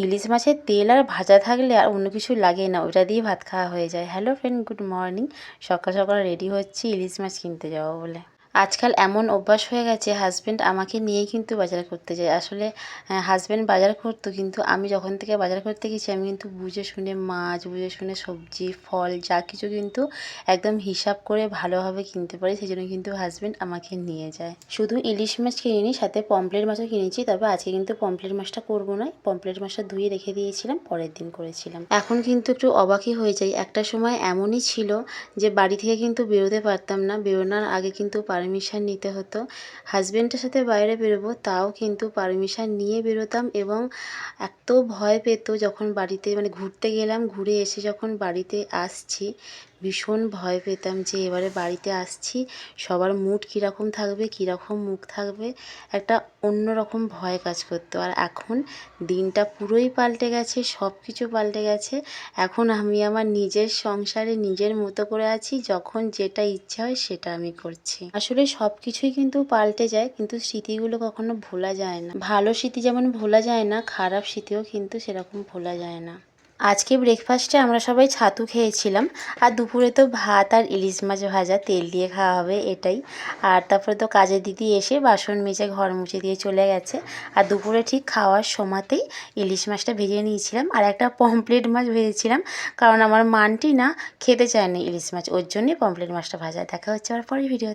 ইলিশ মাছের তেল আর ভাজা থাকলে আর অন্য কিছু লাগে না, ওটা দিয়ে ভাত খাওয়া হয়ে যায়। Hello friend, good morning. সকাল সকাল রেডি হচ্ছি ইলিশ মাছ কিনতে যাবো বলে। আজকাল এমন অভ্যাস হয়ে গেছে, হাজব্যান্ড আমাকে নিয়েই কিন্তু বাজার করতে যায়। আসলে হাজব্যান্ড বাজার করতো, কিন্তু আমি যখন থেকে বাজার করতে গেছি আমি কিন্তু বুঝে শুনে মাছ, বুঝে শুনে সবজি, ফল যা কিছু কিন্তু একদম হিসাব করে ভালোভাবে কিনতে পারি। সেই জন্য কিন্তু হাজব্যান্ড আমাকে নিয়ে যায়। শুধু ইলিশ মাছ কিনিনি, সাথে পমফ্রেট মাছও কিনেছি। তবে আজকে কিন্তু পমফ্রেট মাছটা করবো না, পমফ্রেট মাছটা ধুয়ে রেখে দিয়েছিলাম, পরের দিন করেছিলাম। এখন কিন্তু একটু অবাকই হয়ে যাই। একটা সময় এমনই ছিল যে বাড়ি থেকে কিন্তু বেরোতে পারতাম না, বেরোনোর আগে কিন্তু পারমিশন নিতে হতো। হাজব্যান্ডের সাথে বাইরে বেরোবো তাও কিন্তু পারমিশন নিয়ে বেরোতাম, এবং এত ভয় পেত যখন বাড়িতে ঘুরতে গেলাম, ঘুরে এসে যখন বাড়িতে আসছি ভীষণ ভয় পেতাম যে এবারে বাড়িতে আসছি সবার মুড কীরকম থাকবে, কীরকম মুখ থাকবে, একটা অন্যরকম ভয় কাজ করতো। আর এখন দিনটা পুরোই পাল্টে গেছে, সব কিছু পাল্টে গেছে। এখন আমি আমার নিজের সংসারে নিজের মতো করে আছি, যখন যেটা ইচ্ছা হয় সেটা আমি করছি। আসলে সব কিছুই কিন্তু পাল্টে যায়, কিন্তু স্মৃতিগুলো কখনো ভোলা যায় না। ভালো স্মৃতি যেমন ভোলা যায় না, খারাপ স্মৃতিও কিন্তু সেরকম ভোলা যায় না। আজকে ব্রেকফাস্টে আমরা সবাই ছাতু খেয়েছিলাম, আর দুপুরে তো ভাত আর ইলিশ মাছ ভাজা তেল দিয়ে খাওয়া হবে এটাই। আর তারপরে তো কাজের দিদি এসে বাসন মেজে ঘর মুছে দিয়ে চলে গেছে। আর দুপুরে ঠিক খাওয়ার সময়তেই ইলিশ মাছটা ভেজে নিয়েছিলাম, আর একটা পমফ্রেট মাছ ভেজেছিলাম, কারণ আমার মানটি না খেতে চায়নি ইলিশ মাছ, ওর জন্যই পমফ্রেট মাছটা ভাজা। দেখা হচ্ছে আবার পরের ভিডিও।